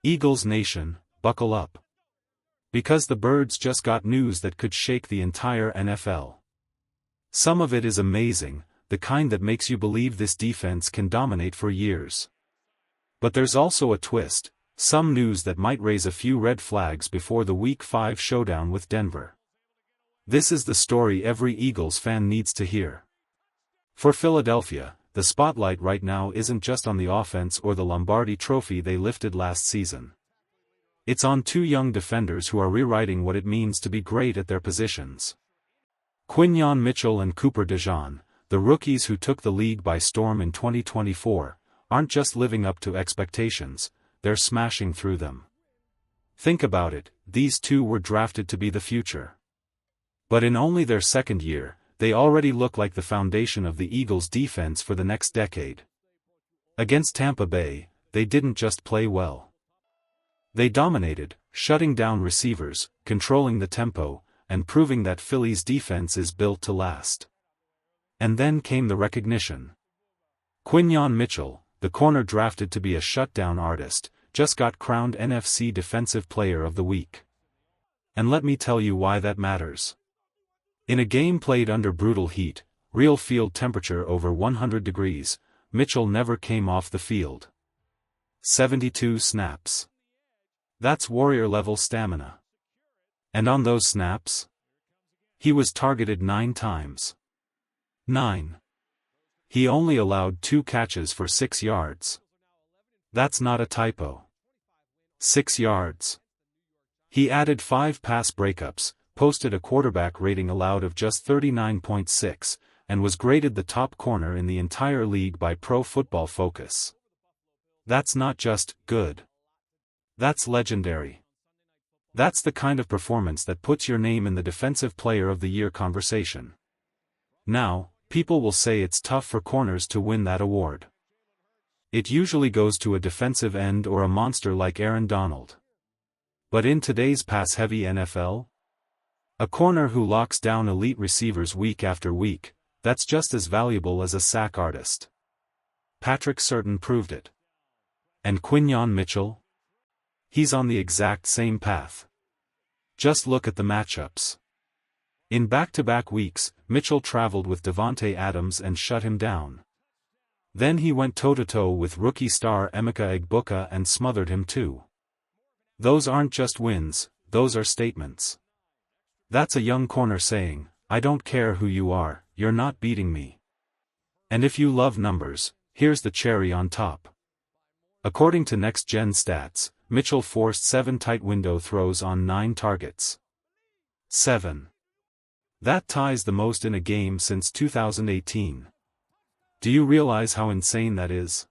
Eagles Nation, buckle up. Because the Birds just got news that could shake the entire NFL. Some of it is amazing, the kind that makes you believe this defense can dominate for years. But there's also a twist, some news that might raise a few red flags before the Week 5 showdown with Denver. This is the story every Eagles fan needs to hear. For Philadelphia, the spotlight right now isn't just on the offense or the Lombardi Trophy they lifted last season. It's on two young defenders who are rewriting what it means to be great at their positions. Quinyon Mitchell and Cooper DeJean, the rookies who took the league by storm in 2024, aren't just living up to expectations, they're smashing through them. Think about it, these two were drafted to be the future. But in only their second year, they already look like the foundation of the Eagles' defense for the next decade. Against Tampa Bay, they didn't just play well. They dominated, shutting down receivers, controlling the tempo, and proving that Philly's defense is built to last. And then came the recognition. Quinyon Mitchell, the corner drafted to be a shutdown artist, just got crowned NFC Defensive Player of the Week. And let me tell you why that matters. In a game played under brutal heat, real field temperature over 100 degrees, Mitchell never came off the field. 72 snaps. That's warrior-level stamina. And on those snaps, he was targeted 9 times. 9. He only allowed 2 catches for 6 yards. That's not a typo. 6 yards. He added 5 pass breakups, posted a quarterback rating allowed of just 39.6, and was graded the top corner in the entire league by Pro Football Focus. That's not just good. That's legendary. That's the kind of performance that puts your name in the Defensive Player of the Year conversation. Now, people will say it's tough for corners to win that award. It usually goes to a defensive end or a monster like Aaron Donald. But in today's pass-heavy NFL, a corner who locks down elite receivers week after week, that's just as valuable as a sack artist. Patrick Surtain proved it. And Quinyon Mitchell? He's on the exact same path. Just look at the matchups. In back-to-back weeks, Mitchell traveled with Davante Adams and shut him down. Then he went toe-to-toe with rookie star Emeka Egbuka and smothered him too. Those aren't just wins, those are statements. That's a young corner saying, I don't care who you are, you're not beating me. And if you love numbers, here's the cherry on top. According to Next Gen Stats, Mitchell forced 7 tight window throws on 9 targets. 7. That ties the most in a game since 2018. Do you realize how insane that is?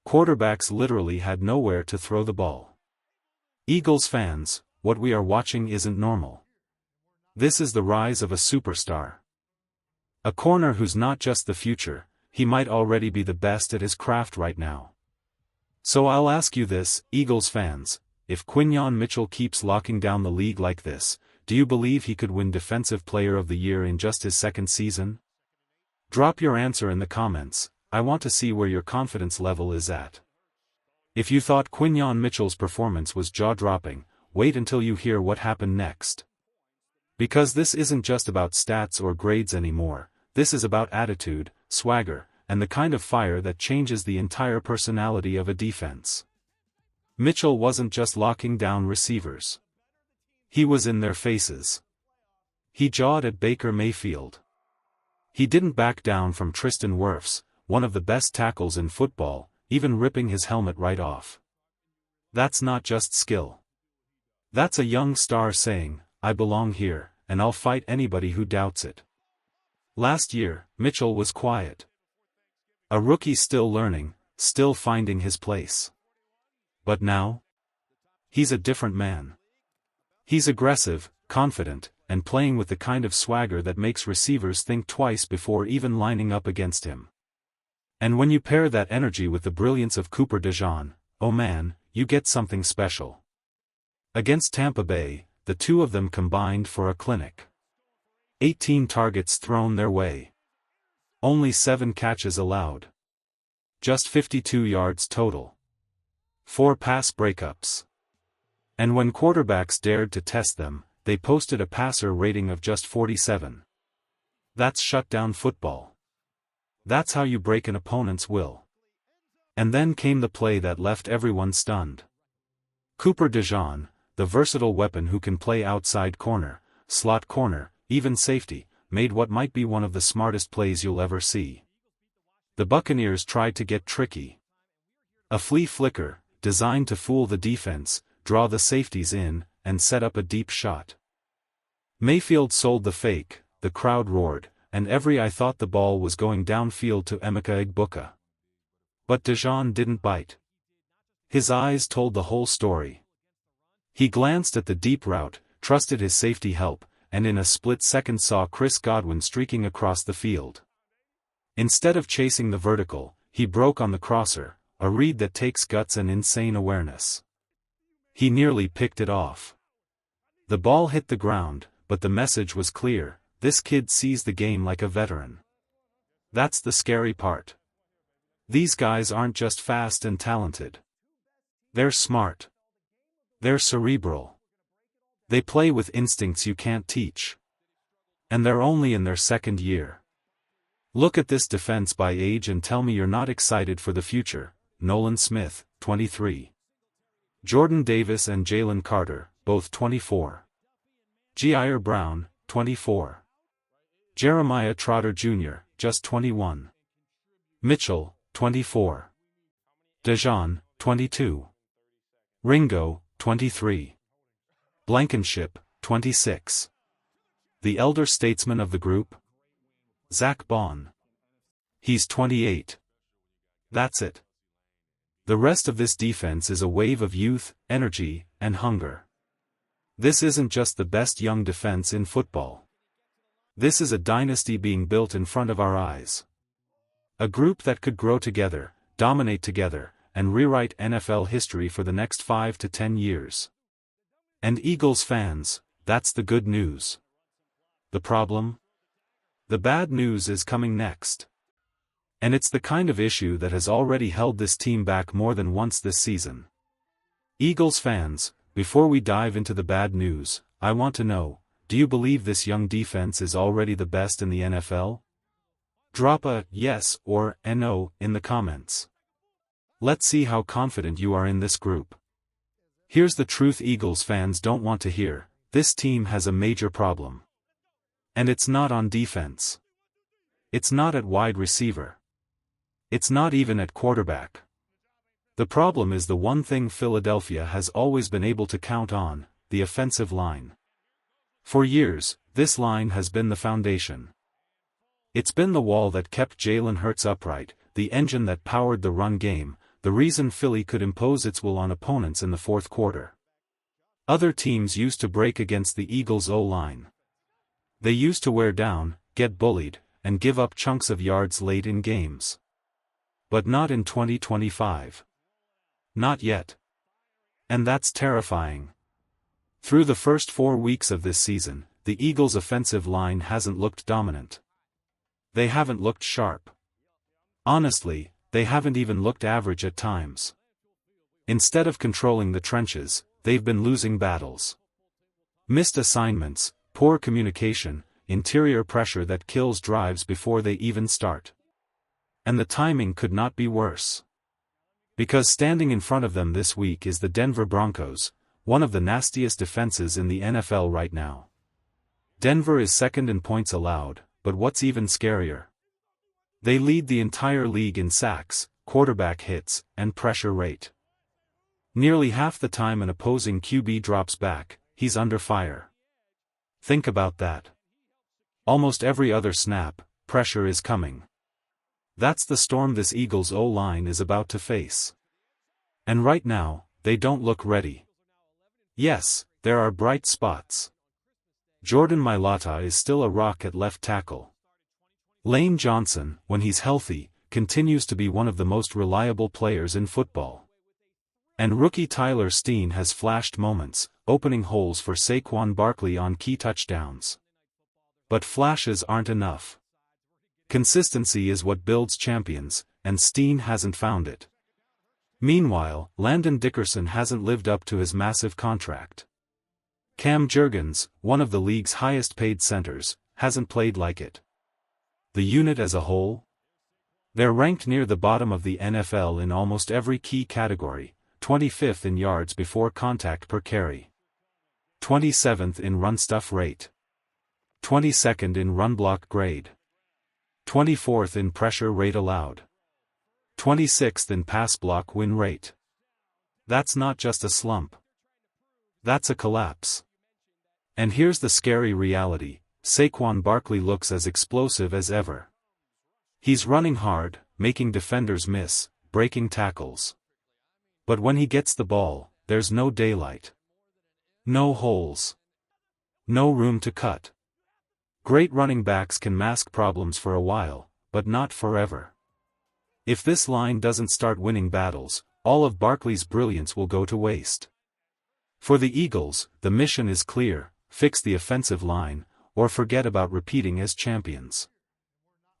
Quarterbacks literally had nowhere to throw the ball. Eagles fans, what we are watching isn't normal. This is the rise of a superstar. A corner who's not just the future, he might already be the best at his craft right now. So I'll ask you this, Eagles fans, if Quinyon Mitchell keeps locking down the league like this, do you believe he could win Defensive Player of the Year in just his second season? Drop your answer in the comments, I want to see where your confidence level is at. If you thought Quinyon Mitchell's performance was jaw-dropping, wait until you hear what happened next. Because this isn't just about stats or grades anymore, this is about attitude, swagger, and the kind of fire that changes the entire personality of a defense. Mitchell wasn't just locking down receivers. He was in their faces. He jawed at Baker Mayfield. He didn't back down from Tristan Wirfs, one of the best tackles in football, even ripping his helmet right off. That's not just skill. That's a young star saying, I belong here, and I'll fight anybody who doubts it. Last year, Mitchell was quiet. A rookie still learning, still finding his place. But now? He's a different man. He's aggressive, confident, and playing with the kind of swagger that makes receivers think twice before even lining up against him. And when you pair that energy with the brilliance of Cooper DeJean, oh man, you get something special. Against Tampa Bay, the two of them combined for a clinic. 18 targets thrown their way. Only 7 catches allowed. Just 52 yards total. 4 pass breakups. And when quarterbacks dared to test them, they posted a passer rating of just 47. That's shutdown football. That's how you break an opponent's will. And then came the play that left everyone stunned. Cooper DeJean, the versatile weapon who can play outside corner, slot corner, even safety, made what might be one of the smartest plays you'll ever see. The Buccaneers tried to get tricky. A flea flicker, designed to fool the defense, draw the safeties in, and set up a deep shot. Mayfield sold the fake, the crowd roared, and every eye thought the ball was going downfield to Emeka Egbuka. But DeJean didn't bite. His eyes told the whole story. He glanced at the deep route, trusted his safety help, and in a split second saw Chris Godwin streaking across the field. Instead of chasing the vertical, he broke on the crosser, a read that takes guts and insane awareness. He nearly picked it off. The ball hit the ground, but the message was clear: this kid sees the game like a veteran. That's the scary part. These guys aren't just fast and talented. They're smart. They're cerebral. They play with instincts you can't teach. And they're only in their second year. Look at this defense by age and tell me you're not excited for the future. Nolan Smith, 23. Jordan Davis and Jalen Carter, both 24. Jair Brown, 24. Jeremiah Trotter Jr., just 21. Mitchell, 24. DeJean, 22. Ringo, 23. Blankenship, 26. The elder statesman of the group? Zach Bond. He's 28. That's it. The rest of this defense is a wave of youth, energy, and hunger. This isn't just the best young defense in football. This is a dynasty being built in front of our eyes. A group that could grow together, dominate together, and rewrite NFL history for the next 5 to 10 years. And Eagles fans, that's the good news. The problem? The bad news is coming next. And it's the kind of issue that has already held this team back more than once this season. Eagles fans, before we dive into the bad news, I want to know, do you believe this young defense is already the best in the NFL? Drop a yes or a no in the comments. Let's see how confident you are in this group. Here's the truth Eagles fans don't want to hear: this team has a major problem. And it's not on defense. It's not at wide receiver. It's not even at quarterback. The problem is the one thing Philadelphia has always been able to count on: the offensive line. For years, this line has been the foundation. It's been the wall that kept Jalen Hurts upright, the engine that powered the run game, the reason Philly could impose its will on opponents in the fourth quarter. Other teams used to break against the Eagles' O-line. They used to wear down, get bullied, and give up chunks of yards late in games. But not in 2025. Not yet. And that's terrifying. Through the first 4 weeks of this season, the Eagles' offensive line hasn't looked dominant. They haven't looked sharp. Honestly, they haven't even looked average at times. Instead of controlling the trenches, they've been losing battles. Missed assignments, poor communication, interior pressure that kills drives before they even start. And the timing could not be worse. Because standing in front of them this week is the Denver Broncos, one of the nastiest defenses in the NFL right now. Denver is second in points allowed, but what's even scarier? They lead the entire league in sacks, quarterback hits, and pressure rate. Nearly half the time an opposing QB drops back, he's under fire. Think about that. Almost every other snap, pressure is coming. That's the storm this Eagles O-line is about to face. And right now, they don't look ready. Yes, there are bright spots. Jordan Mailata is still a rock at left tackle. Lane Johnson, when he's healthy, continues to be one of the most reliable players in football. And rookie Tyler Steen has flashed moments, opening holes for Saquon Barkley on key touchdowns. But flashes aren't enough. Consistency is what builds champions, and Steen hasn't found it. Meanwhile, Landon Dickerson hasn't lived up to his massive contract. Cam Jurgens, one of the league's highest-paid centers, hasn't played like it. The unit as a whole? They're ranked near the bottom of the NFL in almost every key category, 25th in yards before contact per carry, 27th in run stuff rate, 22nd in run block grade, 24th in pressure rate allowed, 26th in pass block win rate. That's not just a slump. That's a collapse. And here's the scary reality: Saquon Barkley looks as explosive as ever. He's running hard, making defenders miss, breaking tackles. But when he gets the ball, there's no daylight. No holes. No room to cut. Great running backs can mask problems for a while, but not forever. If this line doesn't start winning battles, all of Barkley's brilliance will go to waste. For the Eagles, the mission is clear: fix the offensive line, or forget about repeating as champions.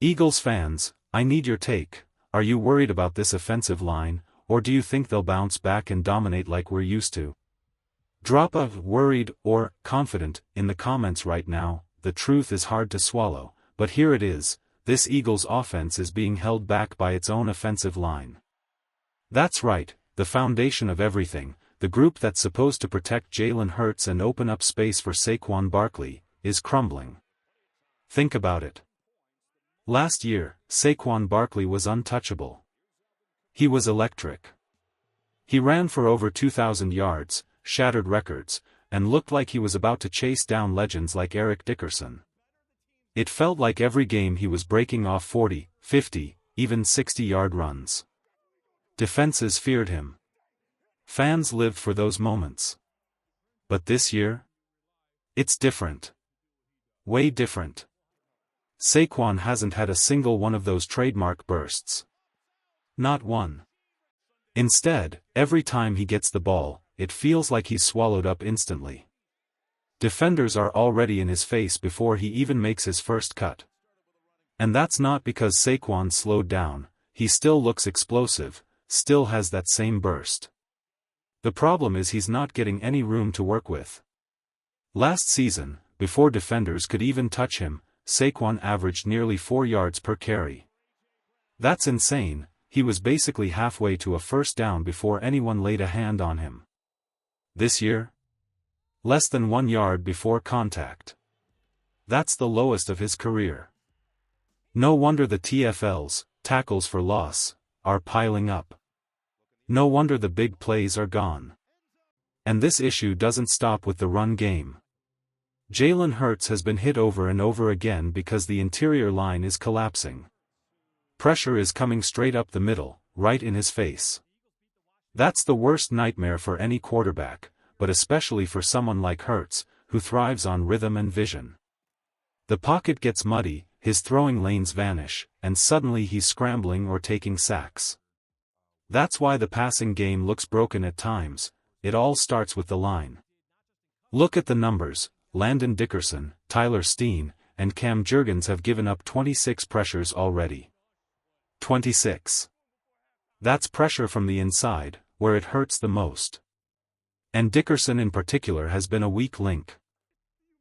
Eagles fans, I need your take. Are you worried about this offensive line, or do you think they'll bounce back and dominate like we're used to? Drop a "worried" or "confident" in the comments right now. The truth is hard to swallow, but here it is: this Eagles offense is being held back by its own offensive line. That's right, the foundation of everything, the group that's supposed to protect Jalen Hurts and open up space for Saquon Barkley, is crumbling. Think about it. Last year, Saquon Barkley was untouchable. He was electric. He ran for over 2,000 yards, shattered records, and looked like he was about to chase down legends like Eric Dickerson. It felt like every game he was breaking off 40, 50, even 60-yard runs. Defenses feared him. Fans lived for those moments. But this year? It's different. Way different. Saquon hasn't had a single one of those trademark bursts. Not one. Instead, every time he gets the ball, it feels like he's swallowed up instantly. Defenders are already in his face before he even makes his first cut. And that's not because Saquon slowed down. He still looks explosive, still has that same burst. The problem is he's not getting any room to work with. Last season, before defenders could even touch him, Saquon averaged nearly 4 yards per carry. That's insane. He was basically halfway to a first down before anyone laid a hand on him. This year? Less than 1 yard before contact. That's the lowest of his career. No wonder the TFLs, tackles for loss, are piling up. No wonder the big plays are gone. And this issue doesn't stop with the run game. Jalen Hurts has been hit over and over again because the interior line is collapsing. Pressure is coming straight up the middle, right in his face. That's the worst nightmare for any quarterback, but especially for someone like Hurts, who thrives on rhythm and vision. The pocket gets muddy, his throwing lanes vanish, and suddenly he's scrambling or taking sacks. That's why the passing game looks broken at times. It all starts with the line. Look at the numbers. Landon Dickerson, Tyler Steen, and Cam Jurgens have given up 26 pressures already. 26. That's pressure from the inside, where it hurts the most. And Dickerson in particular has been a weak link.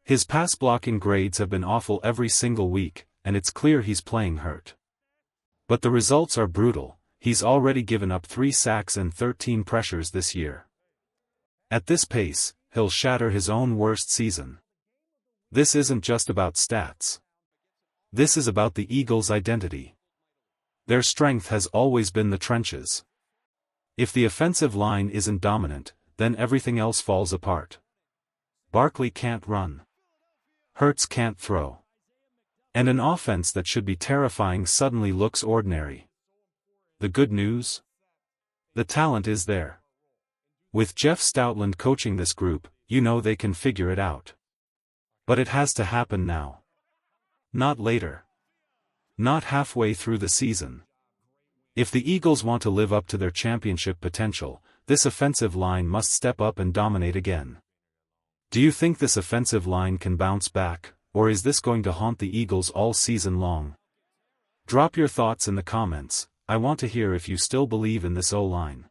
His pass blocking grades have been awful every single week, and it's clear he's playing hurt. But the results are brutal. He's already given up 3 sacks and 13 pressures this year. At this pace, he'll shatter his own worst season. This isn't just about stats. This is about the Eagles' identity. Their strength has always been the trenches. If the offensive line isn't dominant, then everything else falls apart. Barkley can't run. Hurts can't throw. And an offense that should be terrifying suddenly looks ordinary. The good news? The talent is there. With Jeff Stoutland coaching this group, you know they can figure it out. But it has to happen now. Not later. Not halfway through the season. If the Eagles want to live up to their championship potential, this offensive line must step up and dominate again. Do you think this offensive line can bounce back, or is this going to haunt the Eagles all season long? Drop your thoughts in the comments. I want to hear if you still believe in this O-line.